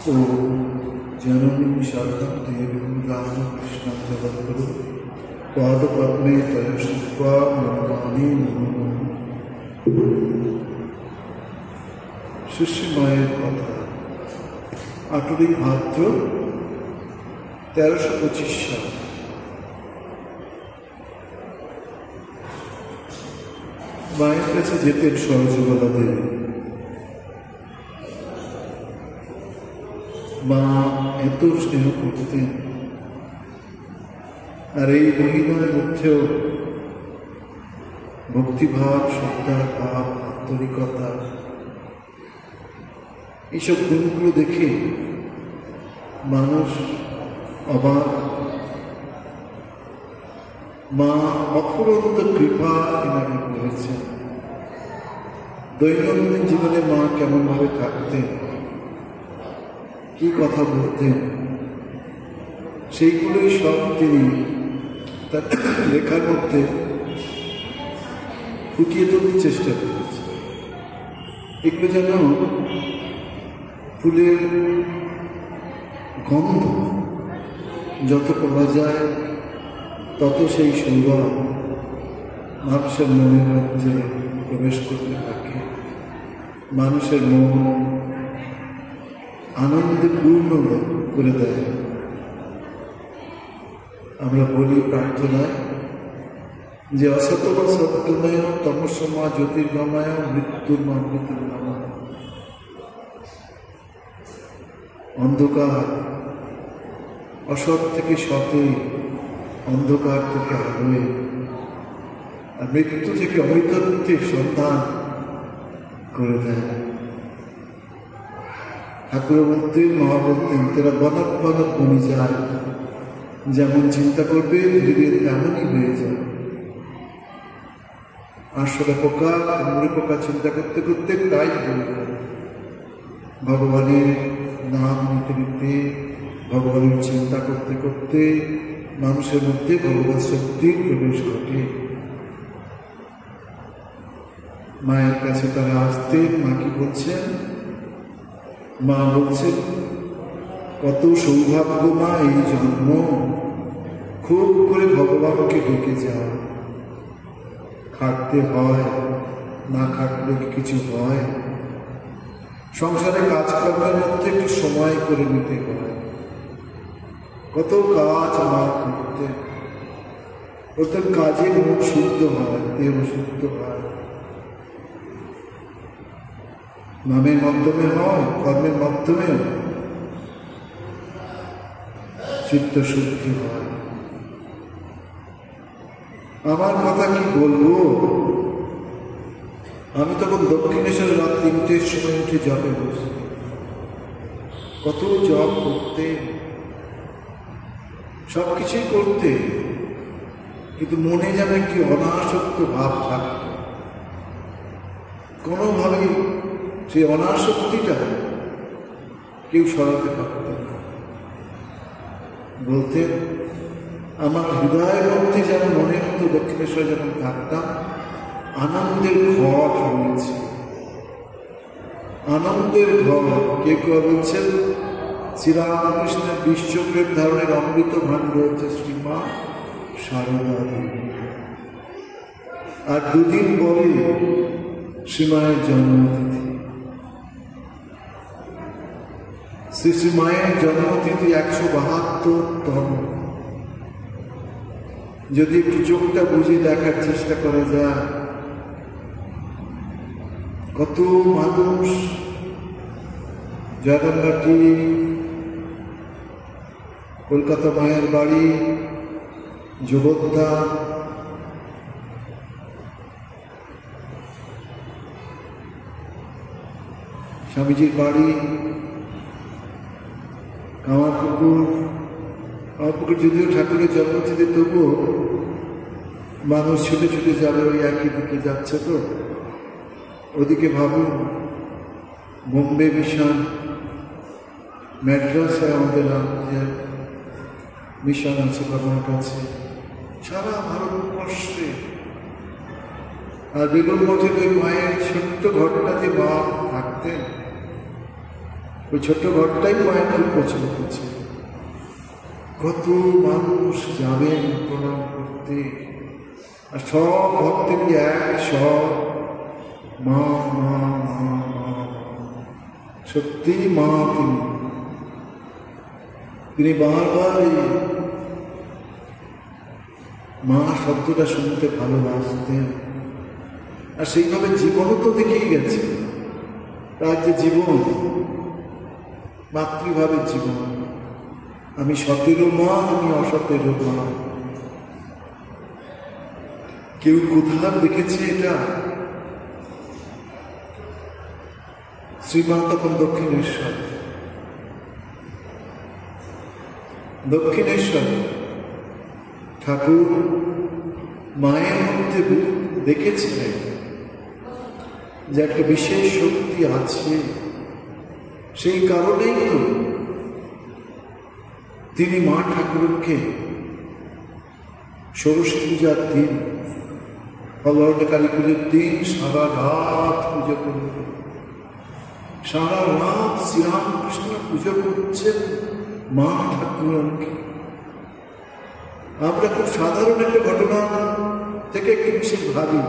तो जननी शारदा देवी रामकृष्ण जगद्गुरु पाद पद्मे तयश्वा मनमानी नमो। शिष्य माয়ের কথা 8ই ভাদ্র 1325 সাল। মায়ের কাছে যেতেন সরজবালা দেবী। মা এত স্নেহ করতেন, আর এই মহিলার মধ্যেও ভক্তিভাব, শ্রদ্ধার ভাব, আন্তরিকতা, এইসব গুণগুলো দেখে মানুষ অবাক। মা অফুরন্ত কৃপা এনাকে করেছেন। দৈনন্দিন জীবনে মা কেমনভাবে থাকতেন, কি কথা বলতেন, সেইগুলোই সব তিনি তার লেখার মধ্যে ফুটিয়ে তুলতে চেষ্টা করেছেন। এগুলো যেন ফুলের গন্ধ, যত পাওয়া যায় তত সেই সৌরভ মানুষের মনের মধ্যে প্রবেশ করতে থাকে। মানুষের মন আনন্দে পূর্ণ করে দেয়। আমরা বলি প্রার্থনায় যে অসতমা সত্যময়, তমসমা জ্যোতির্গময়, মৃত্যুর্মা মৃত্যুর্গময়। অন্ধকার অসৎ থেকে সতে, অন্ধকার থেকে আলোয়, আর মৃত্যু থেকে অমৃতত্বের সন্ধান করে দেয়। ঠাকুর বলতেন, মহা বলতেন, তেরা বনত বনত বনি যায়, যেমন চিন্তা করবে ধীরে ধীরে তেমনই হয়ে যায়। আসলে পোকা, মুড়ি পোকা চিন্তা করতে করতে তাই হয়ে যায়। ভগবানের নাম নিতে নিতে, ভগবানের চিন্তা করতে করতে মানুষের মধ্যে ভগবান শক্তির প্রবেশ ঘটে। মায়ের কাছে তারা আসতেন। মা কি বলছেন? মা বলছেন, কত সৌভাগ্য মা এই জন্ম, খুব করে ভগবানকে ডেকে যাও। খাটতে হয়, না খাটলে কিছু হয়। সংসারে কাজকর্মের মধ্যে একটু সময় করে নিতে হয়। কত কাজ মা করতে, প্রত্যেক কাজে মন শুদ্ধ হয়, দেহ শুদ্ধ হয়। নামের মাধ্যমে হয়, কর্মের মাধ্যমেও চিত্ত শুদ্ধি হয়। আমার কথা কি বলবো, আমি তখন দক্ষিণেশ্বর রাত 3টের সময় উঠে জপে বসি। কত জপ করতে, সবকিছুই করতে, কিন্তু মনে যেন একটি অনাসক্ত ভাব থাকত। কোনোভাবেই সেই অনাসক্তিটা কেউ সরাতে পারত না। বলতেন, আমার হৃদয়ের মধ্যে যেন মনে হতো দক্ষিণেশ্বর যখন থাকতাম, আনন্দের ঘর রয়েছে, আনন্দের ঘর। কে কেউ বলছেন শ্রীরামকৃষ্ণের বিশ্বপ্রেম ধারণের অমৃত ভাণ্ড হচ্ছে শ্রীমা সারদা দেবী। আর 2 দিন পরে শ্রীমায়ের জন্মতিথি। শ্রী মায়ের জন্মতিথি 172তম। যদি একটু চোখটা বুঝে দেখার চেষ্টা করা যায়, কত মানুষ জয়রামবাটি, কলকাতা মায়ের বাড়ি, যোগদ্দা, স্বামীজির বাড়ি কামারপুকুর। কামারপুকুর যদিও ঠাকুরের জন্মতিথি, তবুও মানুষ ছুটে ছুটে যাবে, ওই একই দিকে যাচ্ছে তো। ওদিকে ভাবুন, বোম্বে মিশন, ম্যাড্রাসে আমাদের মিশন আছে বাবার কাছে, সারা ভারতবর্ষে। আর বেলুড় মঠের ওই মায়ের ছোট্ট ঘরটাতে মা থাকতেন, ওই ছোট্ট ঘরটাই মায়ের খুব পছন্দ ছিল। কত মানুষ যাবেন প্রণাম করতে, আর সব ভক্তের এক সব মা মা মা মা। সত্যি মা তিনি বারবার মা শব্দটা শুনতে ভালোবাসতেন। আর সেইভাবে জীবনও তো দেখেই গেছে, তার যে জীবন, মাতৃভাবের জীবন। আমি সতেরও মা, আমি অসতেরও মা। কেউ কোথাও দেখেছে এটা? শ্রীমা তখন দক্ষিণেশ্বর, দক্ষিণেশ্বর ঠাকুর মায়ের মধ্যে দেখেছিলেন যে একটা বিশেষ শক্তি আছে। সেই কারণেই তো তিনি মা ঠাকুরকে ষোড়শী পূজার দিন, ফলহরণে কালী পুজোর দিন সারা রাত পুজো করলেন। সারা রাত শ্রীরামকৃষ্ণ পুজো করছেন মা ঠাকুরকে। আমরা খুব সাধারণ একটা ঘটনা থেকে একটু বিশেষ ভাবি,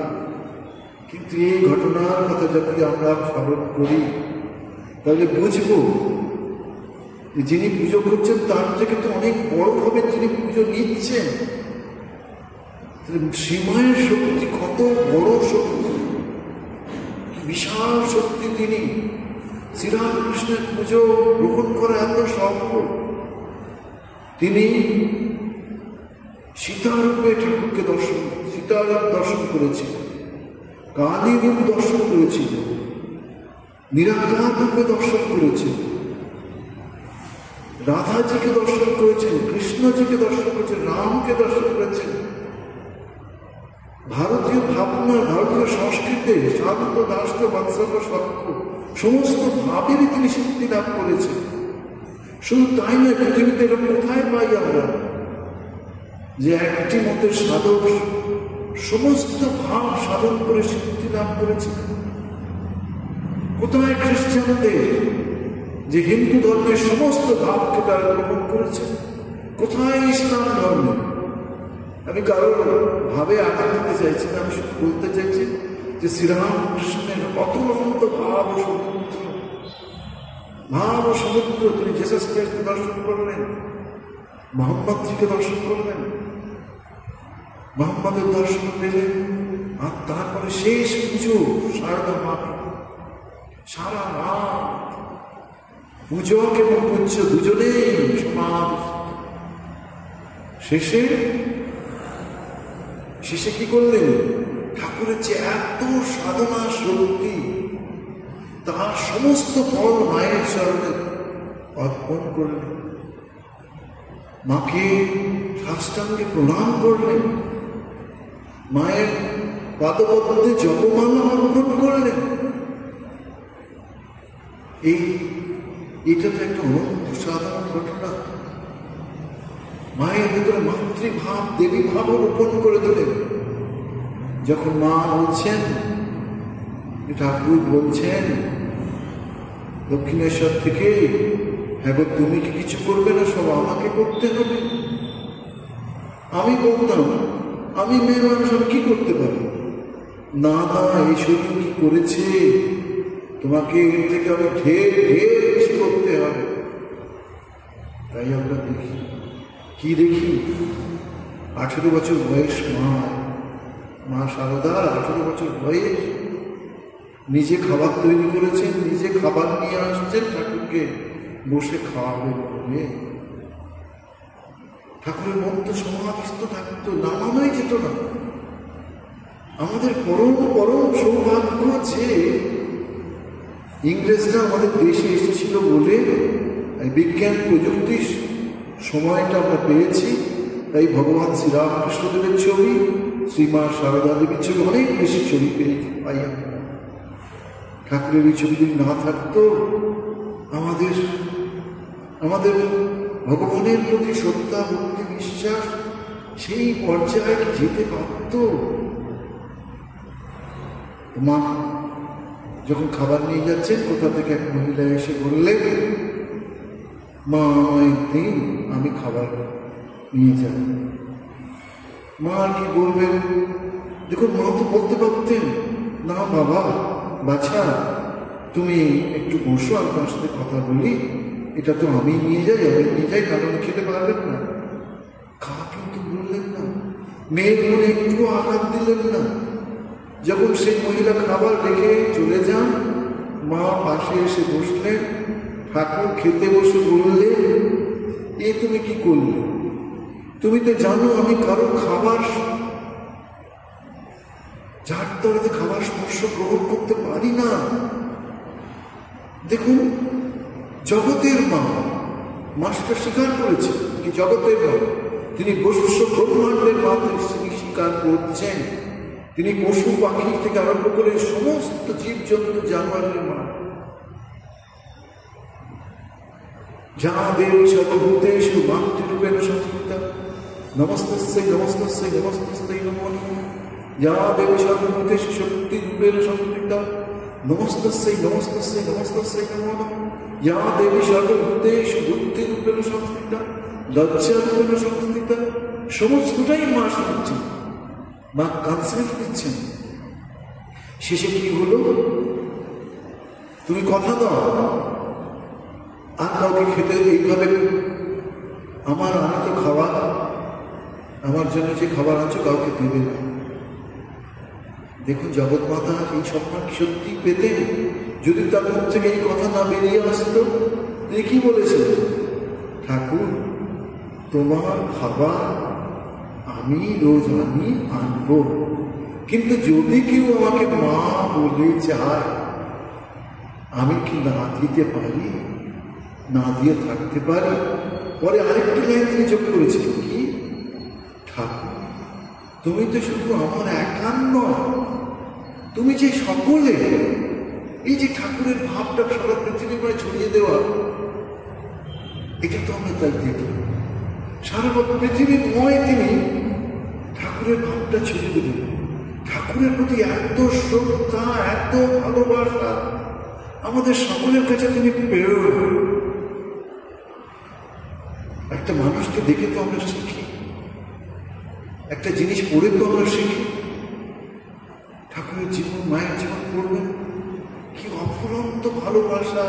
কিন্তু এই ঘটনার কথা যদি আমরা স্মরণ করি তাহলে বুঝবো যিনি পুজো করছেন তার থেকে তো অনেক বড় হবে যিনি পুজো নিচ্ছেন। শ্রীমায়ের শক্তি কত বড় শক্তি, বিশাল শক্তি। তিনি শ্রীরামকৃষ্ণের পুজো গ্রহণ করা এত সফল। তিনি সীতারূপে ঠাকুরকে সীতারূপ দর্শন করেছিলেন, কালী রূপ দর্শন করেছিলেন, নিরাকার রূপে দর্শন করেছেন, রাধাজিকে দর্শন করেছেন, কৃষ্ণজিকে দর্শন করেছেন, রামকে দর্শন করেছেন। ভারতীয় ভাবনা, ভারতীয় সংস্কৃতি, শান্ত দাস্য বাৎসল্য সত্য সমস্ত ভাবেরই তিনি শক্তি লাভ করেছেন। শুধু তাই নয়, পৃথিবীতে এরকম কোথায় পাই আমরা যে একটি মতের সাধক সমস্ত ভাব সাধন করে শক্তি লাভ করেছিলেন? কোথায় খ্রিস্টানদের যে হিন্দু ধর্মের সমস্ত ভাবকে তারা গ্রহণ করেছে? কোথায় ইসলাম ধর্ম? আমি কারোর ভাবে আঘাত দিতে চাইছি না, আমি শুধু বলতে চাইছি যে শ্রীরামকৃষ্ণের অতুলন্ত ভাব ও সমুদ্র, ভাব ও সমুদ্র। তিনি জেসাস খ্রিস্টকে দর্শন করলেন, মোহাম্মদজিকে দর্শন করলেন, মোহাম্মদের দর্শন পেলেন। আর তারপরে শেষ পুজো সারদা মাকে সারা রাত পূজক এবং পূজ্য দুজনেই সমাজ। শেষে কি করলেন? ঠাকুরের যে এত সাধনা শক্তি, তার সমস্ত ফল মায়ের চরণে অর্পণ করলেন, মাকে সাষ্টাঙ্গে প্রণাম করলেন, মায়ের পাদপদ্মে জপমালা অর্পণ করলেন। এটা তো একটা অসাধারণ ঘটনা। মায়ের ভিতরে মাতৃভাব, দেবী ভাব রোপণ করে দিলেন। যখন মা বলছেন, ঠাকুর বলছেন দক্ষিণেশ্বর থেকে, হ্যাঁ গো, তুমি কি কিছু করবে না, সব আমাকে করতে হবে। আমি বলতাম, আমি মেয়ে মানুষ, আমি কি করতে পারি? না না, এই শরীর কি করেছে, তোমাকে এর থেকে আমি ঢের বেশি করতে হবে। তাই আমরা দেখি, কি দেখি? 18 বছর বয়স মা শারদা, 18 বছর বয়স, নিজে খাবার তৈরি করেছেন, নিজে খাবার নিয়ে আসছেন, ঠাকুরকে বসে খাওয়াবে বলে। ঠাকুরের মন তো সমাধিস্থ থাকতো, নামানোই যেত না। আমাদের পরম পরম সৌভাগ্য যে ইংরেজরা আমাদের দেশে এসেছিল বলে বিজ্ঞান প্রযুক্তির সময়টা আমরা পেয়েছি, তাই ভগবান শ্রীরামকৃষ্ণদেবের ছবি, শ্রীমা সারদা দেবীর ছবি, অনেক বেশি ছবি পাই আমরা। ঠাকুরের এই ছবি যদি না থাকতো, আমাদের আমাদের ভগবানের প্রতি শ্রদ্ধা, ভক্তি, বিশ্বাস সেই পর্যায়ে যেতে পারত? মা যখন খাবার নিয়ে যাচ্ছেন, কোথা থেকে এক মহিলা এসে বললেন, মা আমায় দিন, আমি খাবার নিয়ে যাব। মা আর কি বলবেন? দেখুন, মা তো বলতে পারতেন, না বাবা বাছা তুমি একটু বসো, আমি তোমার সাথে কথা বলি, এটা তো আমি নিয়ে যাই, কারণ খেতে পারবেন না। কিন্তু বললেন না, মেয়ের মনে একটু আঘাত দিলেন না। যখন সেই মহিলা খাবার রেখে চলে যান, মা পাশে এসে বসলেন, ঠাকুর খেতে বসে বললেন, এ তুমি কি করলে? তুমি তো জানো আমি কারো খাবার, যার তলাতে খাবার স্পর্শ গ্রহণ করতে পারি না। দেখুন, জগতের মা, মাস্টার স্বীকার করেছে কি জগতের মা, তিনি বসুস্ব ব্রহ্মাণ্ডের মা, তিনি স্বীকার করছেন তিনি পশু পাখি থেকে আরম্ভ করে সমস্ত জীবজন্তু জানোয়ারের মা। যা দেবী সর্বভূতেষু মাতৃরূপেণ সংস্থিতা, নমস্তস্যৈ নমস্তস্যৈ নমস্তস্যৈ নমো নমঃ। যা দেবী সর্বভূতেষু শক্তিরূপেণ সংস্থিতা, নমস্তস্যৈ নমস্তস্যৈ নমস্তস্যৈ নমো নমঃ। যা দেবী সর্বভূতেষু বুদ্ধিরূপেণ সংস্থিতা, লজ্জারূপেণ সংস্থিতা। সমস্তটাই মা শুনছেন, মা কনসেন্ট দিচ্ছেন। শেষে কি হলো? তুমি কথা দাও আর কাউকে খেতে এইভাবে, আমার আনিত খাবার, আমার জন্য যে খাবার আনছো কাউকে দেবে না। দেখুন, জগৎ মাতা এই সম্মান সত্যি পেতেন। যদি তার মুখ থেকে এই কথা না বেরিয়ে আসতো, তিনি কি বলেছেন? ঠাকুর, তোমার খাবার আমি রোজ আনবো, কিন্তু যদি কেউ আমাকে মা বলে যায়, আমি কি না দিতে পারি? না দিয়ে থাকতে পারি? পরে আরেকটি লাইন তিনি যোগ করেছিলেন, কি? ঠাকুর, তুমি তো শুধু আমার একার নয়, তুমি যে সকলে। এই যে ঠাকুরের ভাবটা সারা পৃথিবীময় ছড়িয়ে দেওয়া, এটা তো আমরা তাই দেখলাম। সারা পৃথিবীময় তিনি ঠাকুরের ভাবটা ছড়িয়ে দিলেন। ঠাকুরের প্রতি এত শ্রদ্ধা, এত ভালোবাসা আমাদের সকলের কাছে তিনি প্রেরণ। একটা মানুষকে দেখে তো আমরা শিখি, একটা জিনিস পড়ে তো আমরা শিখি। ঠাকুরের জীবন, মায়ের জীবন পড়বেন, কি অফুরন্ত ভালোবাসা।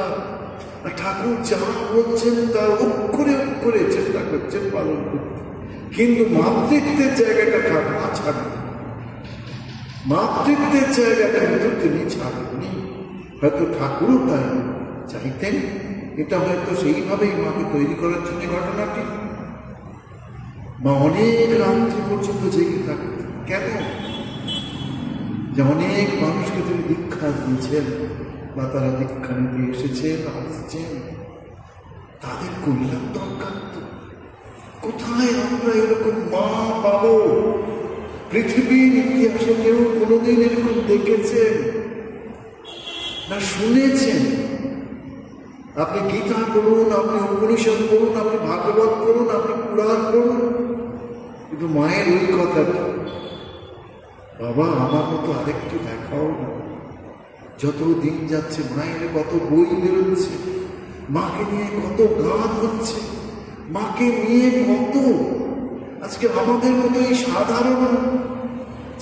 আর ঠাকুর যা বলছেন তার অক্ষরে অক্ষরে চেষ্টা করছেন পালন করতে, কিন্তু মাতৃত্বের জায়গাটা ঠাকুর ছাড়েন। মাতৃত্বের জায়গাটা কিন্তু তিনি ছাড়েননি। হয়তো ঠাকুরও তাই চাইতেন। এটা হয়তো সেইভাবেই মাকে তৈরি করার জন্য ঘটনাটি। মা অনেক রাত্রি পর্যন্ত জেগে থাকতেন। কেন? যে অনেক মানুষকে তিনি দীক্ষা দিয়েছেন বা তারা দীক্ষা নিতে এসেছেন, আসছেন, তাদের কল্যাণ দরকার। তো কোথায় আমরা এরকম মা পাবো? পৃথিবীর ইতিহাসে কেউ কোনোদিন এরকম দেখেছেন না শুনেছেন? আপনি গীতা পড়ুন, আপনি উপনিষদ পড়ুন, আপনি ভাগবত পড়ুন, আপনি পুরাণ পড়ুন, কিন্তু মায়ের ওই কথাটা, বাবা আমার মতো আরেকটু দেখাও না। যত দিন যাচ্ছে মায়ের কত বই বেরোচ্ছে, মাকে নিয়ে কত গান হচ্ছে, মাকে নিয়ে কত। আজকে আমাদের মতো এই সাধারণ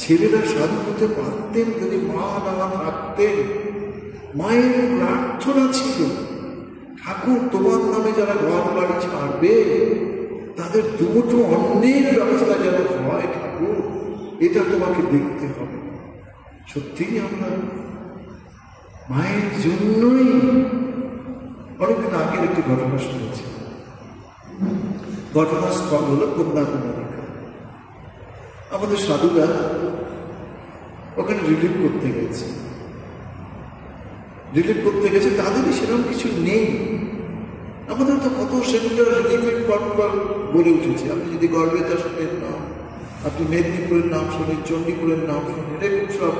ছেলেরা স্বাধীন হতে পারতেন যদি মা না থাকতেন। মায়ের প্রার্থনা ছিল, ঠাকুর তোমার নামে যারা ঘর বাড়ি ছাড়বে তাদের দুটো অন্যের ব্যবস্থা যেন হয়। ঠাকুর, এটা তোমাকে দেখতে হবে। সত্যিই আমরা মায়ের জন্যই। অনেকদিন আগের একটি ঘটনা শুনেছি। ঘটনাস্থল হলো কন্যাকুমারিকা। আমাদের সাধুরা ওখানে রিলিভ করতে গেছে। রিলিফ করতে গেছে, তাদেরই সেরকম কিছু নেই। আমাদের তো কত সেন্টার রিলিফের পর গড়ে উঠেছে। আপনি যদি গড়বেতা শোনেন নাম, আপনি মেদিনীপুরের নাম শোনেন, চণ্ডীপুরের নাম শোনেন, এরকম সব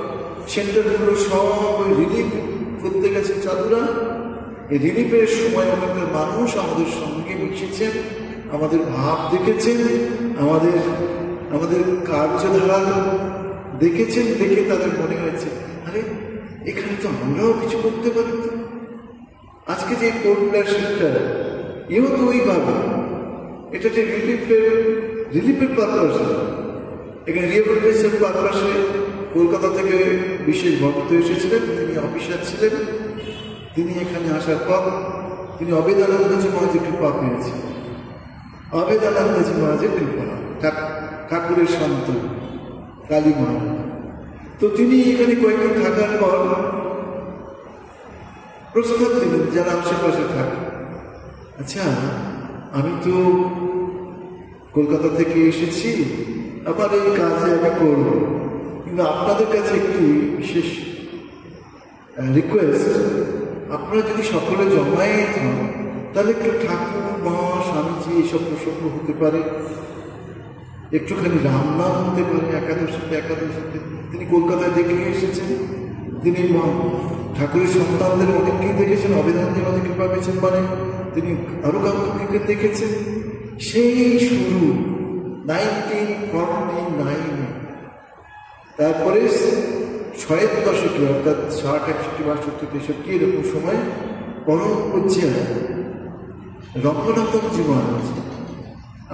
সেন্টারগুলো সব রিলিফ করতে গেছে চাঁদুরা। এই রিলিফের সময় ওখানকার মানুষ আমাদের সঙ্গে মিশেছেন, আমাদের ভাব দেখেছেন, আমাদের কার্যধারা দেখেছেন। দেখে তাদের মনে হয়েছে, আরে এখানে তো আমরাও কিছু করতে পারি। তো আজকে যে পোর্টব্লেয়ার সেন্টার, এও তো ওইভাবে, এটা যে রিলিফের পারপাস, এখানে রিহ্যাবিলিটেশন পারপাসে কলকাতা থেকে বিশেষ ভক্ত এসেছিলেন, তিনি অফিসার ছিলেন। তিনি এখানে আসার পর তিনি অবেদানন্দজি মহারাজের কৃপা পেয়েছেন। অবেদানন্দজি মহারাজের কৃপা, ঠাকুরের সন্তান কালী মহারাজ। তো তিনি এখানে কয়েকদিন থাকার পর প্রস্তাব দিলেন যারা আশেপাশে থাকে, আচ্ছা আমি তো কলকাতা থেকে এসেছি, আবার এই কাজে আমি করব, কিন্তু আপনাদের কাছে একটি বিশেষ রিকোয়েস্ট, আপনারা যদি সকলে জমায়েত হন তাহলে একটু ঠাকুর মা স্বামীজি এইসব প্রসঙ্গ হতে পারে, একটুখানি রামনাম হতে পারে একাদশীতে। তিনি কলকাতায় দেখে এসেছেন, তিনি ঠাকুরের সন্তানদের অনেককেই দেখেছেন, অবেদানন্দ অনেক কৃপা পেয়েছেন, মানে তিনি আরো কাউকে দেখেছেন। সেই শুরু 1949। তারপরে ৬ দশকে, অর্থাৎ ৬০, ৬১, ৬২, ৬৩ এরকম সময় পরম পূজ্য রঙ্গনাথনজি মহারাজ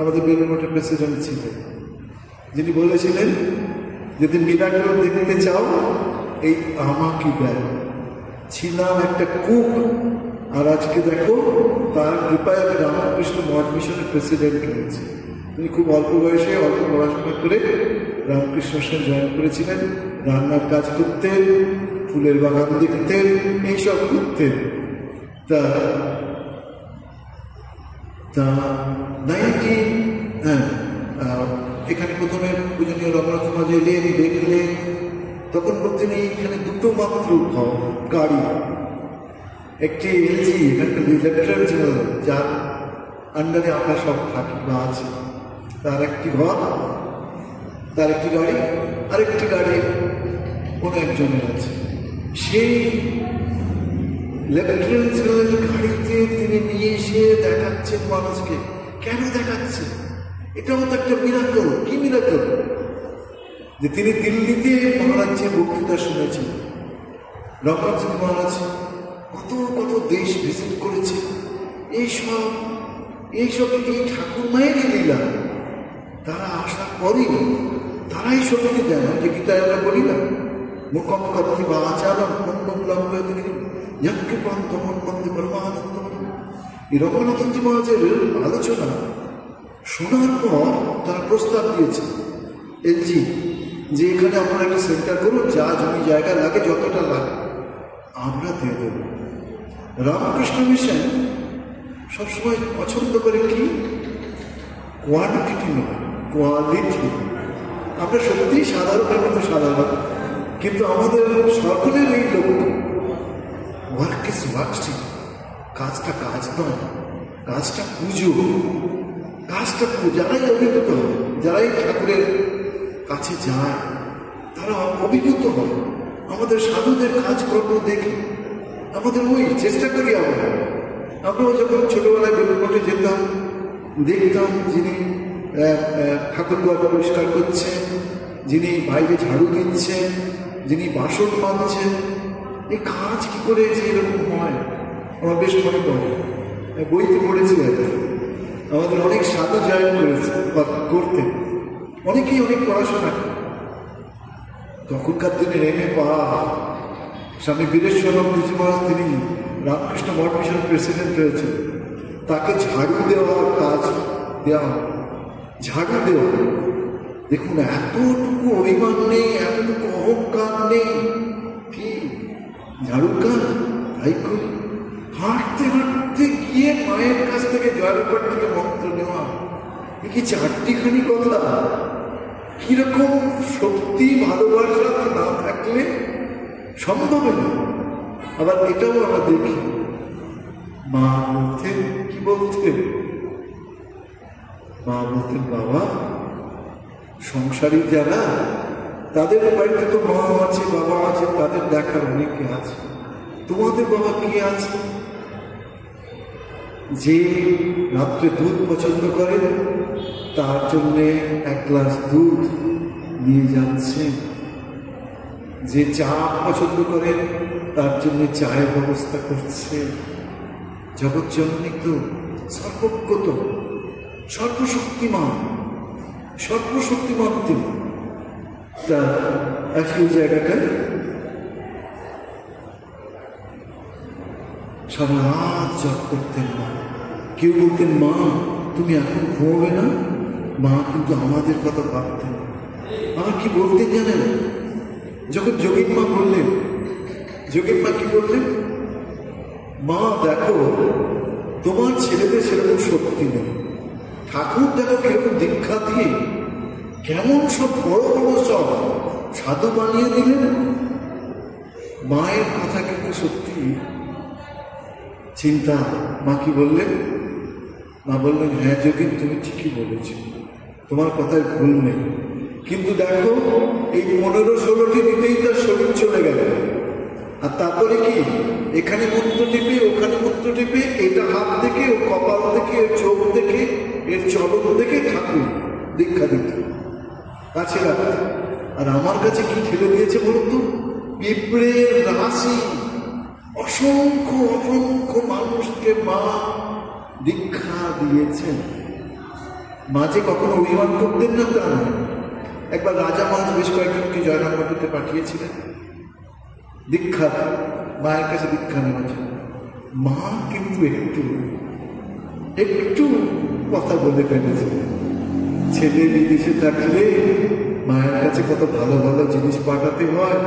আমাদের বেলুড়মঠের প্রেসিডেন্ট ছিলেন, যিনি বলেছিলেন যদি মিরাকল দেখতে চাও এই আমাকে দেখো। ছিলাম একটা কুক, আর আজকে দেখো তার কৃপায় আমি রামকৃষ্ণ মঠ মিশনের প্রেসিডেন্ট হয়েছি। তিনি খুব অল্প বয়সে অল্প পড়াশোনা করে রামকৃষ্ণ মিশন জয়েন করেছিলেন, রান্নার কাজ করতেন, ফুলের বাগান দেখতেন, এইসব করতেন। তা 19 এখানে প্রথমে পূজনীয় রঘুনাথ মহারাজ এলেন, দেখলেন, তখন বলতেন এইখানে দুটো মাত্র গাড়ি, একটি এলজি এখানকার লেফটেন্যান্ট জেনারেল যার আন্ডারে আমরা সব থাকি বা আছি, তার একটি ঘর, তার একটি গাড়ি, আরেকটি গাড়ি কোনো একজনের আছে। সেই লেফটেন্যান্ট জেনারেল গাড়িতে তিনি নিয়ে এসে দেখাচ্ছেন মানুষকে। কেন দেখাচ্ছে? এটাও তো একটা মিরাকল। কি মিরাকল? যে তিনি দিল্লিতে মহারাজের বক্তৃতা শুনেছেন। রঘুনাথ মহারাজ কত কত দেশ ভিজিট করেছে, এইসব এই ঠাকুর মায়েরই লীলা। তারা আসার পরই তারাই শক্তি দেন, যে গীতায় আমরা বলি না, মুখম কথি বা আচারম কন্দম লম্বে ইয়াকে প্রান্তমন বন্দে পরমানন্দ। এই রঘুনাথজি মহারাজের আলোচনা শোনার পর তারা প্রস্তাব দিয়েছে এলজি যে এখানে আপনারা একটা সেন্টার করুন, যা জমি জায়গা লাগে যতটা লাগে আমরা দিয়ে দেব। রামকৃষ্ণ মিশন সবসময় পছন্দ করে কি? কোয়ান্টিটি নয়, কোয়ালিটি। আমরা সত্যিই সাধারণের মতো সাধারণ, কিন্তু আমাদের সকলের এই লক্ষ্য ওয়ার্ক ইজ ওয়ার্কশিপ। কাজটা কাজ নয়, কাজটা পুজো। কাজটা যারাই অভিভূত হয়, যারাই ঠাকুরের কাছে যায় তারা অভিভূত হয়। আমাদের সাধুদের কাজকর্ম দেখে আমাদের ওই চেষ্টা করি। আমরাও যখন ছোটবেলায় বেলুড়মঠে যেতাম, দেখতাম যিনি ঠাকুর ঘর পরিষ্কার করছেন, যিনি বাইরে ঝাড়ু দিচ্ছেন, যিনি বাসন মাজছেন। এই কাজ কি করে যে এরকম হয় আমার বেশ মনে পড়ে। বইতে পড়েছি, আমাদের অনেক সাধু জয়েন করেছে করতেন, অনেকেই অনেক পড়াশোনা। তখনকার দিনে এমএ পাস স্বামী বীরেশ্বরজি মহারাজ, তিনি রামকৃষ্ণ মঠ মিশন প্রেসিডেন্ট হয়েছে, তাকে ঝাড়ু দেওয়ার কাজ দেওয়া। ঝাড়ু দেওয়া, দেখুন এতটুকু অভিমান নেই, এতটুকু অহংকার নেই। কি ঝাড়ু কাজ তাই করি। হাঁটতে হাঁটতে গিয়ে মায়ের কাছ থেকে জয়রূপার থেকে মন্ত্র নেওয়া, এ কি চারটিখানি কথা? কিরকম শক্তি ভালোবাসা না থাকলে সম্ভব না। আবার এটাও আমরা দেখি, মা বলতেন, কি বলতেন? মা বলতেন, বাবা, সংসারী যারা, তাদের বাড়িতে তো মা আছে, বাবা আছে, তাদের দেখার অনেকে আছে। তোমাদের বাবা কি আছে? যে রাত্রে দুধ পছন্দ করে, তার জন্যে এক গ্লাস দুধ নিয়ে যাচ্ছেন। যে চা পছন্দ করে, তার জন্য চায়ের ব্যবস্থা করছে। জগৎ জননী তো সর্বজ্ঞ, তো সর্বশক্তিমান, সর্বশক্তিমান তিনি। তা একই জায়গাটায় সারা রাত জপ করতেন মা। কেউ বলতেন, মা তুমি এখন ঘুমোবে না? মা কিন্তু আমাদের কথা ভাবতেন। আমার কি বলতেন জানেন? যখন যোগীন মা বললেন, যোগীন মা কি বললেন? মা দেখো, তোমার ছেলেদের সেরকম শক্তি নেই। ঠাকুর দেখো কিরকম দীক্ষা দিয়ে কেমন সব বড় বড় সব সাধু বানিয়ে দিলেন। মায়ের কথা কিন্তু সত্যি চিন্তা। মা কি বললেন? মা বললেন, হ্যাঁ যোগীন, তুমি ঠিকই বলেছ, তোমার কথায় ভুল নেই। কিন্তু দেখো, এই 15-16টি দিতেই তার শরীর চলে গেল। আর তারপরে কি, এখানে মন্ত্র টিপে, ওখানে মন্ত্র টিপে, এটা হাত দেখে, ও কপাল দেখে, এর চোখ দেখে, এর চরণ দেখে ঠাকুর দীক্ষা দিত, কাছে রাখত। আর আমার কাছে কি ঠেলে দিয়েছে বলতো? পিঁপড়ের রাশি, অসংখ্য অসংখ্য মানুষকে মা দীক্ষা দিয়েছেন। মাঝে কখনো অভিমান করতেন না তা নয়। একবার রাজা মহারাজ বেশ কয়েকজনকে জয়রামবাটিতে পাঠিয়েছিলেন দীক্ষা, মায়ের কাছে দীক্ষা নেওয়ার জন্য। মা কিন্তু একটু একটু কথা বলে ফেলেছে। ছেলে বিদেশে থাকলে মায়ের কাছে কত ভালো ভালো জিনিস পাঠাতে হয়,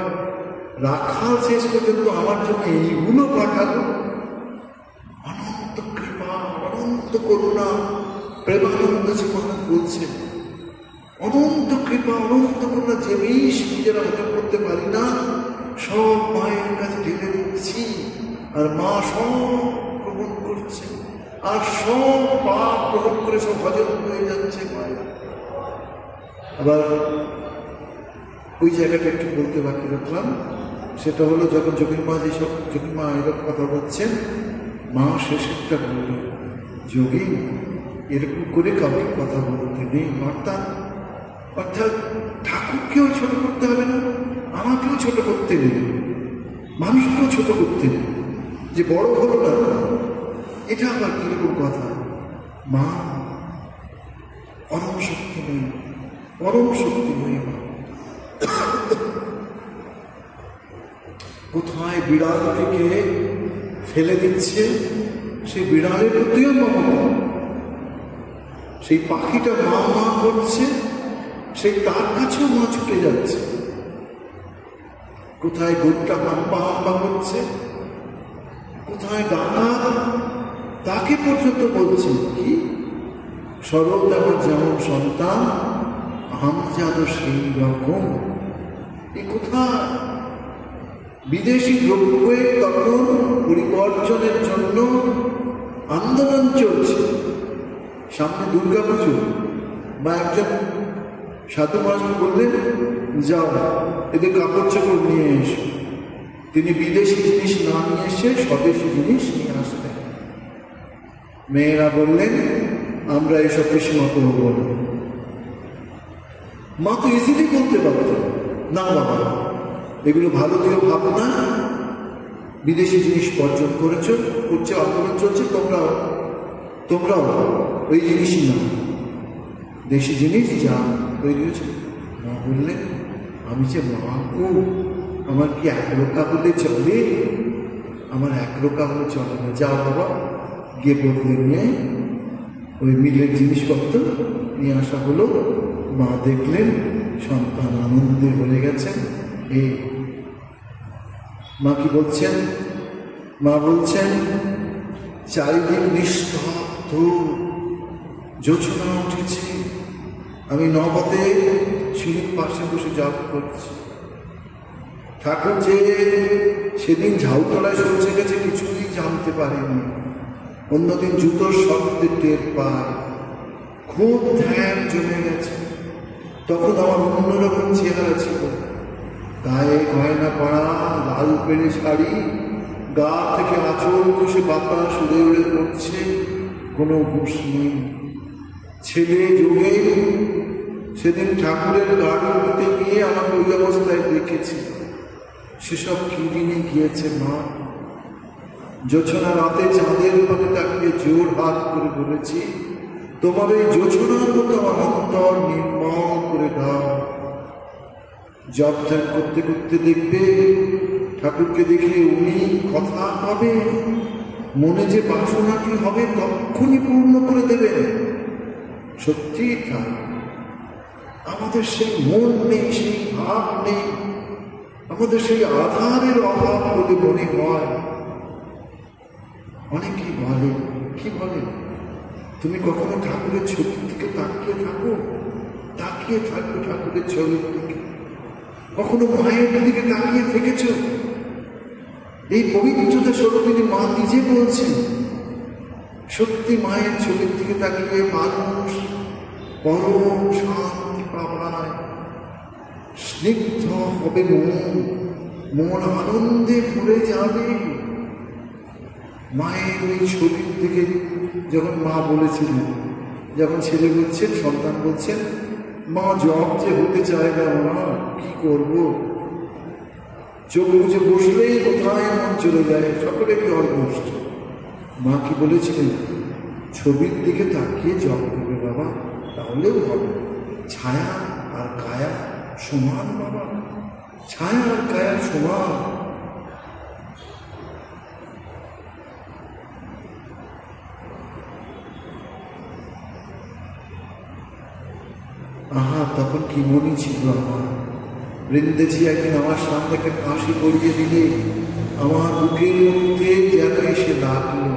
রাখাল শেষ পর্যন্ত আমার জন্য এইগুলো পাঠালো। অনন্ত কৃপা, অনন্ত করুণা। প্রেমানন্দ মহারাজ বলছে, অনন্ত কৃপা, অনন্ত করুণা, যে জিনিস নিজেরা হজম করতে পারি না, সব মায়ের কাছে ঢেলে দিচ্ছি, আর মা সব গ্রহণ করছে, আর সব পাপ গ্রহণ করে সব হজম হয়ে যাচ্ছে মায়ের। আবার ওই জায়গাটা একটু বলতে বাকি রাখলাম, সেটা হলো যখন যোগীন মা যেসব, যোগীন মা এরকম কথা বলছেন, মা শেষেরটা বলল, যোগী এরকম করে কাউকে কথা বলতে নেই। অর্থাৎ ঠাকুরকেও ছোট করতে হবে না, আমাকেও ছোট করতে নেই, মানুষকেও ছোট করতে নেই। যে বড় হলো না, এটা আবার কিরকম কথা? মা পরম শক্তি নেই, পরম শক্তি নেই। কোথায় বিড়াল থেকে ফেলে দিচ্ছে, সেই বিড়ালের প্রতিও মমতা। সেই পাখিটা মা মা করছে, সেই তার কাছেও মা ছুটে যাচ্ছে। কোথায় গরুটা হাম্পা হাম্পা করছে, কোথায় ডাকা, তাকে পর্যন্ত বলছে কি, সরল আমার যেমন সন্তান, আম যেন সেই রকম। এ কোথায়? বিদেশি দ্রব্যের তখন পরিবর্জনের জন্য আন্দোলন চলছে। সামনে দুর্গা পুজো, বা একজন সাধু মহারাজ বললেন, যাও এদের কাপড় চোপড় নিয়ে এসো। তিনি বিদেশি জিনিস না নিয়ে এসে স্বদেশি জিনিস নিয়ে আসতেন। মেয়েরা বললেন, আমরা এইসব পিসিমা করবো না। মা তো ইজিলি বলতে পারতেন, না বাবা, এগুলো ভারতীয় ভাবনা, বিদেশি জিনিস বর্জন করছে, আন্দোলন চলছে, তোমরাও ওই জিনিসই না, দেশি জিনিস যা তৈরি হয়েছে। মা বললেন, আমি যে মা গো, আমার কি একরোকা হলে চলে? আমার একরোকা হলে চলে না। যাও বাবা, গিয়ে বদলে নিয়ে ওই মিলের জিনিসপত্র নিয়ে আসা হলো। মা দেখলেন সন্তান আনন্দে ভরে গেছেন। এই মা কি বলছেন? মা বলছেন, চারিদিক নিস্তব্ধ, জোছনা উঠেছে, আমি নবতে সিঁড়ির পাশে বসে জাপ করছি। ঠাকুর যে সেদিন ঝাউতলায় সরষে গেছে কিছুই জানতে পারেনি, অন্যদিন জুতোর শব্দে টের পায়। খুব ধ্যান জমে গেছে। তখন আমার অন্যরকম চেহারা ছিল, গায়ে গয়না পড়া, লাল পেড়ে শাড়ি, গা থেকে আঁচল কষে বাতাস উড়ে উড়ে পড়ছে, কোনো হুঁশ নেই। ছেলে যোগে সেদিন ঠাকুরের গাড়ি নিতে গিয়ে আমাকে ওই অবস্থায় দেখেছি। সেসব কিনে গিয়েছে মা। জোছনা রাতে চাঁদের পানে তাকিয়ে জোর হাত করে বলেছি, তোমার এই জোছনার মতো আমার অন্তর নির্মল করে দাও। জপ ধ্যান করতে করতে দেখবে ঠাকুরকে দেখে উনি কথা হবে, মনে যে বাসনাটি হবে তখনই পূর্ণ করে দেবেন। সত্যি তাই। আমাদের সেই মন নেই, সেই ভাব নেই, আমাদের সেই আধারের অভাব বলে মনে হয়। অনেকেই বলে, কি বলে, তুমি কখনো ঠাকুরের ছবির দিকে তাকিয়ে থাকো? তাকিয়ে থাকো ঠাকুরের ছবির দিকে। কখনো মায়ের দিকে তাকিয়ে থেকেছ? এই পবিত্রতা স্বরূপিনী মা নিজে বলছেন, সত্যি মায়ের ছবির দিকে তাকিয়ে মানুষ পরম শান্তি পাবায়, স্নিগ্ধ হবে মন, মন আনন্দে ভরে যাবে। মায়ের ওই ছবির দিকে যখন মা বলেছিলেন, যখন ছেলে বলছেন, সন্তান বলছেন, মা জব যে হতে চায় না, মা কি করব, চোখ বুঝে বসলেই কোথায় মন চলে যায়, সকলেরই অলমোস্ট। মা কি বলেছিলেন? ছবির দিকে তাকিয়ে জব করবে বাবা, তাহলেও হবে। ছায়া আর কায়া সমান বাবা, ছায়া আর কায়া সমান। আহা, তখন কি মনে ছিল আমার। বৃন্দেছি একদিন আমার সামনে একটা কাশি পরিয়ে দিলে আমার বুকের মধ্যে যেন এসে লাগলো।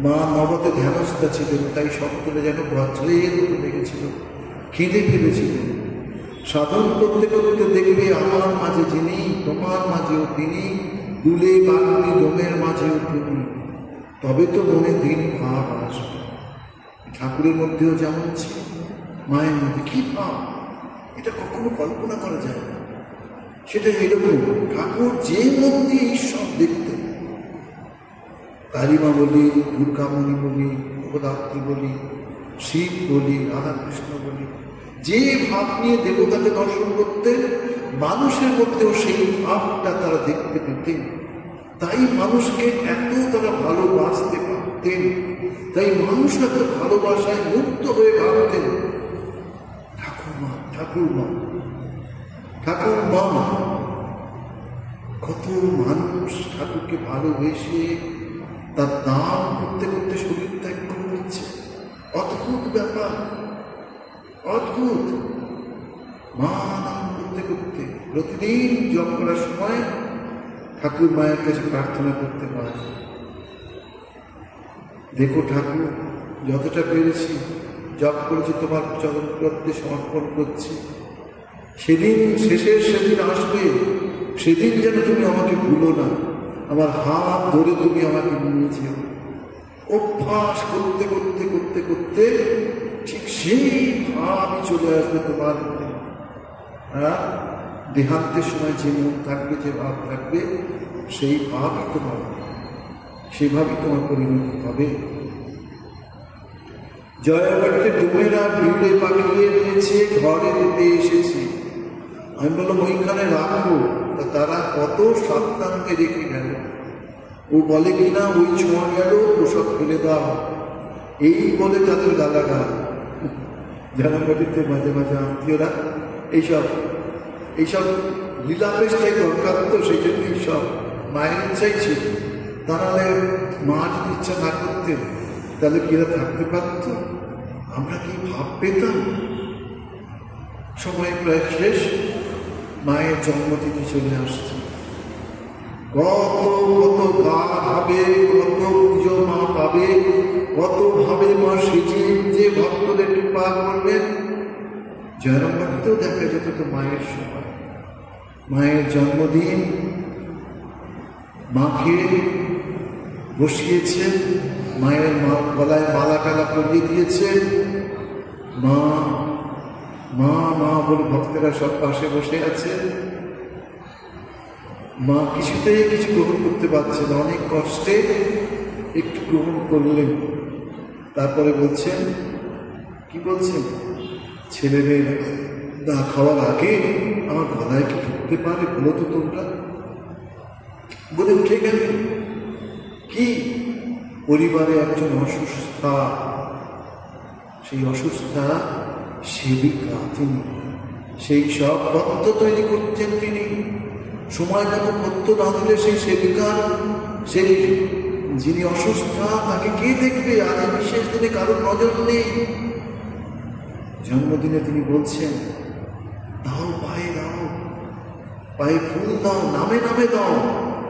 মা নবতে ধ্যানস্থা ছিলেন, তাই সকলে যেন বজ্রের মতো লেগেছিল, কেঁদে ফেলেছিলেন। সাধন করতে করতে দেখবে আমার মাঝে যিনি, তোমার মাঝেও তিনি, দুলে বাগনি দমের মাঝেও তিনি, তবে তো মনে দিন ভাব আসবে। ঠাকুরের মধ্যেও যেমন ছিল, মায়ের মধ্যে কি ভাব, এটা কখনো কল্পনা করা যায় না। সেটা এরকম, ঠাকুর যে মন দিয়ে ঈশ্বর দেখতেন, কালিমা বলি, দুর্গামণি বলি, নবরাত্রি বলি, শিব বলি, রাধাকৃষ্ণ বলি, যে ভাব নিয়ে দেবতাকে দর্শন করতেন, মানুষের মধ্যেও সেই ভাবটা তারা দেখতে পেতেন। তাই মানুষকে এত তারা ভালোবাসতে পারতেন, তাই মানুষ এত ভালোবাসায় মুক্ত হয়ে ভাবতেন, ঠাকুরমা, ঠাকুরমা, ঠাকুরমা। কত মানুষ ঠাকুরকে ভালোবেসে তার দাম করতে করতে শরীর ত্যাগ করে দিচ্ছে। অদ্ভুত ব্যাপার, অদ্ভুত। মা নাম করতে করতে প্রতিদিন জপ করার সময় ঠাকুর মায়ের কাছে প্রার্থনা করতে পারে, দেখো ঠাকুর, যতটা পেরেছি জপ করেছি তোমার চরণপদ্মে সমর্পণ করছি। সেদিন শেষের সেদিন আসবে, সেদিন যেন তুমি আমাকে ভুলো না, আমার হাত ধরে তুমি আমাকে নিয়ে যেও। অভ্যাস করতে করতে করতে করতে ঠিক সেই ভাবই চলে আসবে তোমার মনে। আর দেহান্তের সময় যে মন থাকবে, যে ভাব থাকবে, সেই ভাবই তোমার, সেভাবেই তোমার পরিণতি হবে। জয়াবাড়িতে ডুমেরা ভিড়ে পাঠিয়ে দিয়েছে, ঘরে দিতে এসেছি। আমি বললাম ওইখানে রাখবো, তারা কত সাবধানকে রেখে গেল। ও বলে কিনা ওই ছোঁয়া গেল, ওসব ফেলে দাও, এই বলে তাদের গালাগাল। জয়াবাড়িতে মাঝে মাঝে আত্মীয়রা এইসব এইসব লীলাপেশটাই দরকার, তো সেই জন্য এইসব মায়ের ইচ্ছাই ছিল। তাহলে মা যদি ইচ্ছা না করতেন তাহলে কি এরা থাকতে পারত? আমরা কি ভাব পেতাম? সময় প্রায় শেষ, মায়ের জন্মতিথি চলে আসছে। কত কত গান হবে, কত পুজো মা পাবে, কত ভাবে মা সেজে যে ভক্তদের কৃপা করবেন। জয়রামবাটিতেও দেখা যেত তো মায়ের সময়। মায়ের জন্মদিন, মাকে বসিয়েছেন, মায়ের গলায় মালা টালা পরিয়ে দিয়েছেন। মা মা মা বলে ভক্তেরা সব পাশে বসে আছে। মা কিছুতেই কিছু গ্রহণ করতে পারছে না, অনেক কষ্টে একটু গ্রহণ করলেন। তারপরে বলছেন, কি বলছেন, ছেলেদের না খাওয়ার আগে আমার গলায় কি ঢুকতে পারে বলো তো তোমরা? বলে উঠে গেলেন। কি? পরিবারে একজন অসুস্থা, সেই অসুস্থা সেবিকা তিনি, সেই সব পথ্য তৈরি করতেন তিনি। সময় মতো পথ্য না দিলে সেই সেবিকা, সেই যিনি অসুস্থা তাকে কে দেখবে? আজ বিশেষ দিনে কারোর নজর নেই। জন্মদিনে তিনি বলছেন, দাও পায়ে দাও, পায়ে ফুল দাও, নামে নামে দাও,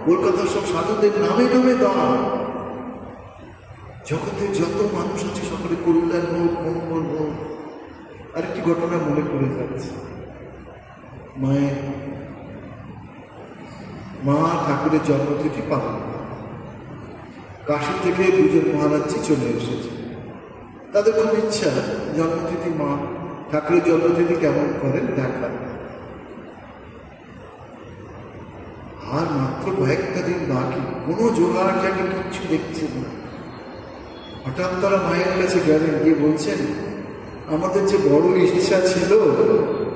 কলকাতার সব সাধুদের নামে নামে দাও। জগতের যত মানুষ আছে সকলে কল্যাণ হোক, মঙ্গল হোক। আরেকটি ঘটনা মনে পড়ে যাচ্ছে। মা ঠাকুরের জন্মতিথি পালন, কাশী থেকে দুজন মহারাজজি চলে এসেছে। তাদের খুব ইচ্ছা জন্মতিথি, মা ঠাকুরের জন্মতিথি কেমন করেন দেখা। আর মাত্র কয়েকটা দিন বাকি, কোনো জোগাড় জানি কিচ্ছু দেখছেন না। হঠাৎ তারা মায়ের কাছে গেলেন, গিয়ে বলছেন, আমাদের যে বড় ইচ্ছা ছিল,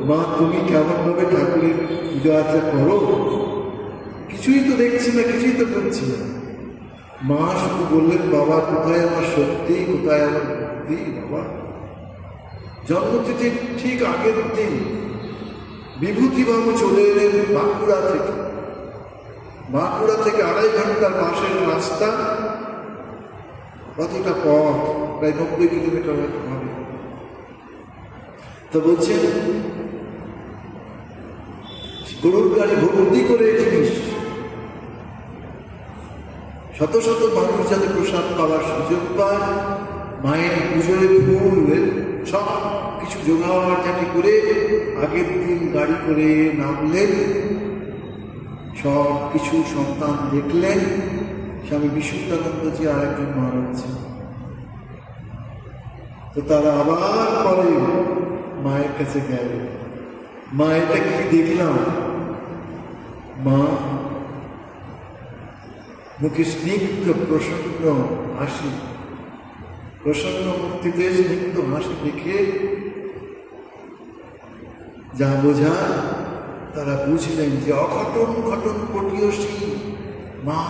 মা তুমি কেমন ভাবে ঠাকুরের পূজা আর্চা করো, কিছুই তো দেখছি না, কিছুই তো করছি না। মা শুধু বললেন, বাবা কোথায় আমার শক্তি, কোথায় আমার ভক্তি বাবা। জন্মতিথির ঠিক আগের দিন বিভূতিবাবু চলে এলেন বাঁকুড়া থেকে। বাঁকুড়া থেকে 2.5 ঘন্টার বাসের রাস্তা, কতটা পথ, প্রায় 90 কিলোমিটার হয়তো হবে। তো বলছেন, গরুর গাড়ি ভর্তি করে জিনিস, শত শত মানুষ যাতে প্রসাদ পাওয়ার সুযোগ পায়, মায়ের পুজোয় ফুল সব কিছু জোগাড় জাতি করে আগের দিন গাড়ি করে নামলেন। সব কিছু সন্তান দেখলেন, স্বামী বিশুদ্ধানন্দজি আর একজন মহারাজ। তো তারা আবার পরে মায়ের কাছে গেল, মা এটা কি দেখলাম? মা মুখে স্নিগ্ধ প্রসন্ন হাসি, প্রসন্ন মূর্তিতে স্নিগ্ধ হাসি দেখে যা বোঝা তারা বুঝলেন যে অঘটন ঘটন পটীয়সী মা,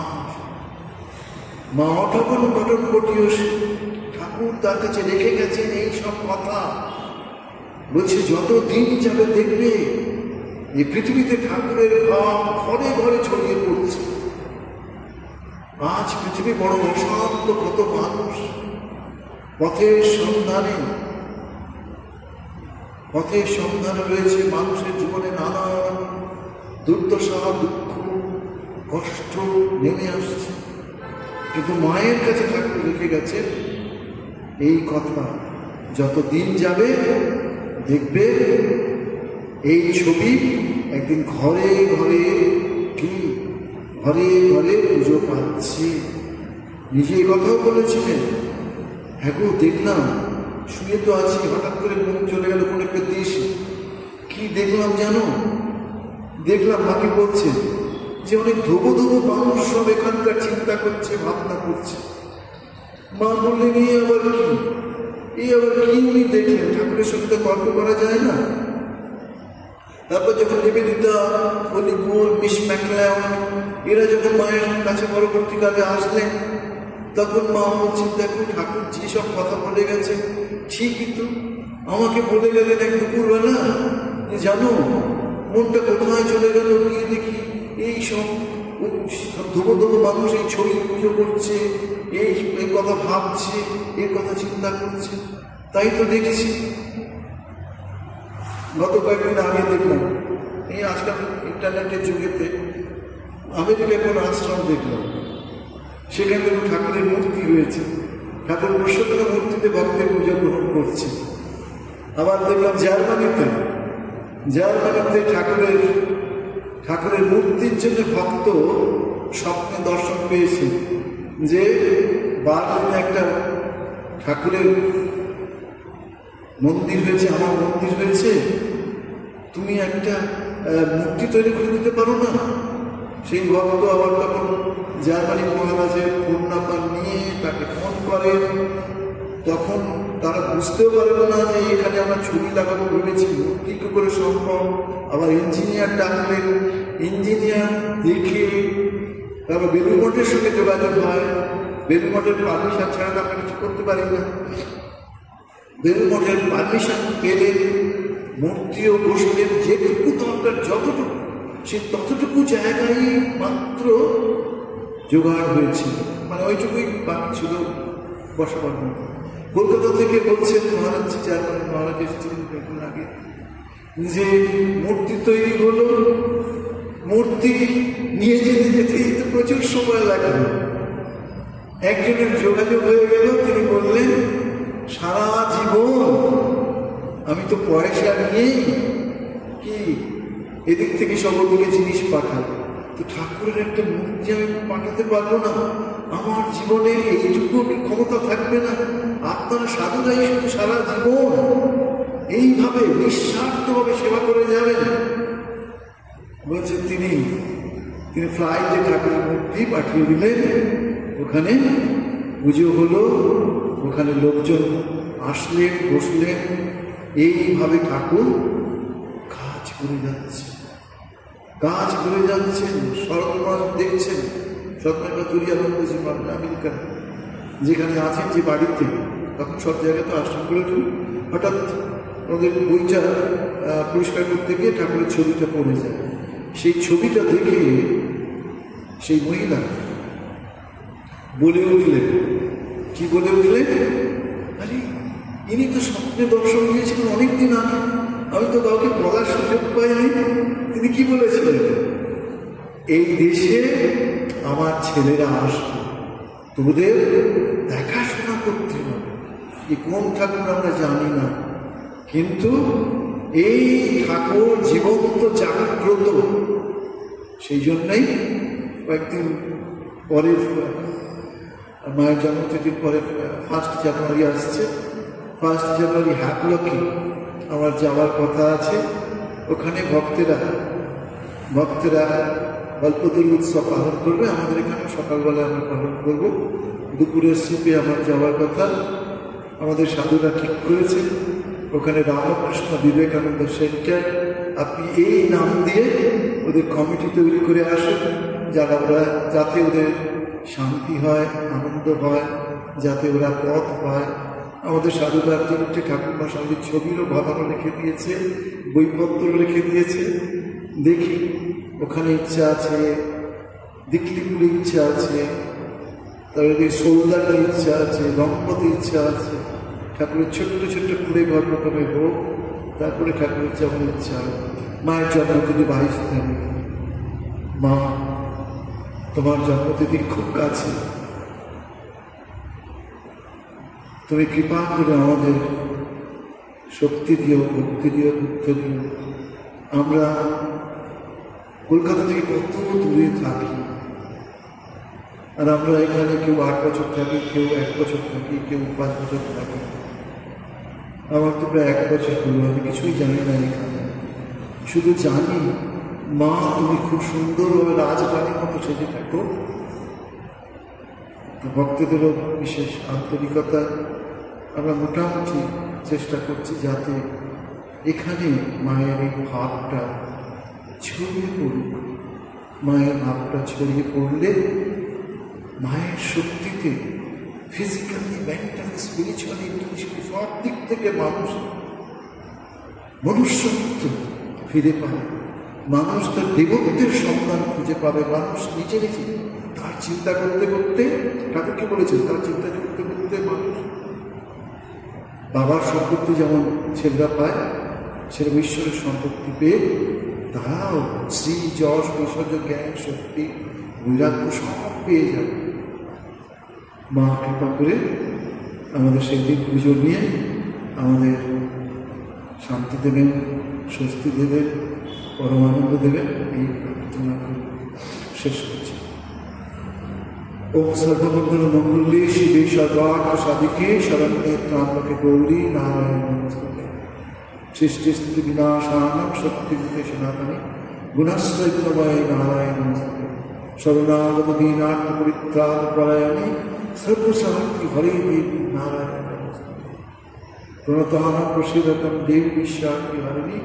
মা অঘটন ঘটন পটীয়সী। ঠাকুর তার কাছে রেখে গেছেন এই সব কথা। বলছে যত দিন যাবে দেখবে এই পৃথিবীতে ঠাকুরের ভাব ঘরে ঘরে ছড়িয়ে পড়ছে। আজ পৃথিবী বড় অশান্ত, কত মানুষ পথের সন্ধানে রয়েছে। মানুষের জীবনে নানা দুর্দশা, দুঃখ, কষ্ট নেমে আসছে, কিন্তু মায়ের কাছে ঠাকুর রেখে গেছে এই কথা, যত দিন যাবে দেখবে এই ছবি একদিন ঘরে ঘরে ঘরে ঘরে পুজো পাচ্ছে। নিজে এই কথাও বলেছিলেন, হ্যাঁ গো দেখলাম, শুয়ে তো আছি, হঠাৎ করে মন চলে গেল কোন একটা দেশে। কি দেখলাম জানো? দেখলাম মাকে বলছে যে অনেক ধোবো ধোবো মানুষ সব এখানকার চিন্তা করছে, ভাবনা করছে। মা বললেন, এই আবার কি উনি দেখলেন? ঠাকুরের সঙ্গে তো তর্ক করা যায় না। তারপর যখন নিবেদিতা, হলিবোল, মিস ম্যাকলাউড এরা যখন মায়ের কাছে পরবর্তীকালে আসলেন, তখন মা বলছেন, দেখো ঠাকুর যেসব কথা বলে গেছে ঠিকই তো। আমাকে বলে গেলেন এক দুপুরবেলা, জানো মনটা কোথায় চলে গেল, গিয়ে দেখি এই সব ধোবো ধোবো মানুষ এই ছবি পুজো করছে, এই কথা ভাবছে, এই কথা চিন্তা করছে। তাই তো দেখছি গত কয়েকদিন আগে দেখলাম, এই আজকাল ইন্টারনেটের যুগেতে আমেরিকায় কোনো আশ্রম দেখলাম, সেখানে ঠাকুরের মূর্তি রয়েছে, ঠাকুর প্রসন্ন মূর্তিতে ভক্তের পূজা গ্রহণ করছে। আবার দেখলাম জার্মানিতে ঠাকুরের ঠাকুরের মূর্তির জন্য ভক্ত স্বপ্নে দর্শন পেয়েছে যে বারদিনে একটা ঠাকুরের মন্দির হয়েছে, আমার মন্দির হয়েছে, তুমি একটা মূর্তি তৈরি করে দিতে পারো না? সেই ভক্ত আবার তখন জার্মানি মহারাজের ফোন নাম্বার নিয়ে তাকে ফোন করে। তখন তারা বুঝতেও পারবে না যে এখানে আমরা ছবি লাগাবো ভেবেছি, মূর্তি কি করে সম্ভব। আবার ইঞ্জিনিয়ার ডাকলেন, ইঞ্জিনিয়ার দেখে তারপর বেলুড় মঠের সঙ্গে যোগাযোগ হয়। বেলুড় মঠের পারমিশন ছাড়া তো আমরা কিছু করতে পারি না। বেলুড় মঠের পারমিশন পেলেন, মূর্তিও বসলেন, যেটুকু দরকার যতটুকু সে ততটুকু জায়গায় মাত্র জোগাড় হয়েছিল, মানে ওইটুকুই বাকি ছিল বসাবার মতো। কলকাতা থেকে বলছেন মহারাজ, জার্মানি মহারাজ এসেছিলেন কয়েকদিন আগে, যে মূর্তি তৈরি হলো, মূর্তি নিয়ে যেতে যেতেই তো প্রচুর সময় লাগলো। একজনের যোগাযোগ হয়ে গেল, তিনি বললেন সারা জীবন আমি তো পয়সা নিয়েই কি এদিক থেকে সব দিকে জিনিস পাঠাই, তো ঠাকুরের একটা মূর্তি আমি পাঠাতে পারবো না, আমার জীবনে এইটুকু ক্ষমতা থাকবে না। আপনারা সাধুরাই শুধু সারা জীবন এইভাবে নিঃস্বার্থভাবে সেবা করে যাবেন। বলছে তিনি ফ্লাইটে ঠাকুরের মূর্তি পাঠিয়ে দিলেন, ওখানে পুজো হলো, ওখানে লোকজন আসলেন, বসলেন, এইভাবে ঠাকুর কাজ করে যাচ্ছেন। শরৎমাস দেখছেন, শরৎমাস তুরিয়ানন্দজি আমেরিকা যেখানে আছেন যে বাড়িতে, তখন সব জায়গায় তো আশ্রম করে চলি। হঠাৎ ওদের বইটা পরিষ্কার করতে গিয়ে ঠাকুরের ছবিটা পড়ে যায়। সেই ছবিটা দেখে সেই মহিলা বলে উঠলেন, কি বলে উঠলেন, আরে ইনি তো স্বপ্নে দর্শন দিয়েছিলেন অনেকদিন আগে, আমি তো কাউকে বলার সুযোগ পাইনি। তিনি কি বলেছিলেন, এই দেশে আমার ছেলেরা আসবে, তোদের দেখাশোনা করতে হবে। এই কোন ঠাকুর আমরা জানি না, কিন্তু এই ঠাকুর জীবন্ত জাগ্রত। সেই জন্যই কয়েকদিন পরে মায়ের জন্মতিথির পরে 1 জানুয়ারি আসছে। 1 জানুয়ারি হাটলকি আমার যাওয়ার কথা আছে। ওখানে ভক্তেরা গল্পতরী উৎসব পালন করবে। আমাদের এখানে সকালবেলা আমরা পালন করব, দুপুরের সুপে আমার যাওয়ার কথা। আমাদের সাধুরা ঠিক করেছে ওখানে রামকৃষ্ণ বিবেকানন্দ সেন্টার, আপনি এই নাম দিয়ে ওদের কমিটি তৈরি করে আসুন, যাতে ওদের শান্তি হয়, আনন্দ হয়, যাতে ওরা পথ পায়। আমাদের সাধুরা 3টে ঠাকুরমা স্বামীর ছবিরও বাঁধানো রেখে দিয়েছে, বইপত্র রেখে দিয়েছে। দেখি ওখানে ইচ্ছা আছে, দিকলিপুরে ইচ্ছা আছে, তারপরে সোলদারের ইচ্ছা আছে, রংপতি ইচ্ছা আছে। ঠাকুরের ছোট্ট ছোট্ট কুড়ে ঘর প্রথমে হোক, তারপরে ঠাকুরের যেমন ইচ্ছা। মায়ের জন্মতিথি 22 তারিখ। মা, তোমার জন্মতিথি খুব কাছে, তুমি কৃপা করে আমাদের শক্তি দিও, ভক্তি দিও, বুদ্ধ দিও। আমরা কলকাতা থেকে কত দূরে থাকি, আর আমরা এখানে কেউ 8 বছর থাকি, কেউ 1 বছর থাকি, কেউ 5 বছর থাকি। আমার তো প্রায় 1 বছর হলো, আমি কিছুই জানি না এখানে। শুধু জানি মা তুমি খুব সুন্দরভাবে রাজরানীর মতো সেজে থাকো। ভক্তদেরও বিশেষ আন্তরিকতা, আমরা মোটামুটি চেষ্টা করছি যাতে এখানে মায়ের এই ভাবটা ছড়িয়ে পড়ুক। মায়ের ভাবটা ছড়িয়ে পড়লে মায়ের শক্তিতে ফিজিক্যালি, মেন্টালি, স্পিরিচুয়ালি, ইন্টেলেকচুয়ালি সব দিক থেকে মনুষ্যত্ব ফিরে পাবে। মানুষ তার দেবত্বের সন্ধান খুঁজে পাবে। মানুষ নিজে তার চিন্তা করতে করতে, ঠাকুরকে বলেছেন, তার চিন্তা করতে করতে মানুষ বাবার সম্পত্তি যেমন ছেলেরা পায়, সেরকম ঈশ্বরের সম্পত্তি পেয়ে তারাও শ্রী, যশ, ঐশ্বর্য, জ্ঞান, শক্তি, বৈরাগ্য সব পেয়ে যাবে। মা কৃপা করে আমাদের সেই দিন পুজো নিয়ে আমাদের শান্তি দেবেন, স্বস্তি দেবেন। পরমানন্দ দেবেন এই প্রার্থনা করে শেষ করছি। ওম সর্বমঙ্গল মঙ্গলে শিবে সর্বার্থ সাধিকে শরণ্যে ত্র্যম্বকে গৌরী নারায়ণ নমস্তুতে। সৃষ্টি স্থিতি বিনাশানাং শক্তিতে সনাতনে গুণাশ্রয় গুণময় নারায়ণ নমস্তুতে। শরণাগত দীনার্থ পরিত্রাণ পরায়ণে সর্বশান্তি হরে দেবী নারায়ণ নমস্তুতে। প্রণতানাং প্রসীদতং দেবী বিশ্বান্তি হরিণী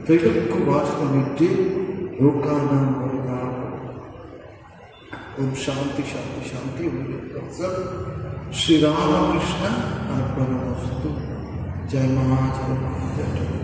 ত্রৈলোক্য বাসন নিত্যে লোকানাং বরদান। ओम शांति शांति शांति। श्री राम कृष्ण अर्पणमस्तु। जय मां जय मां जय।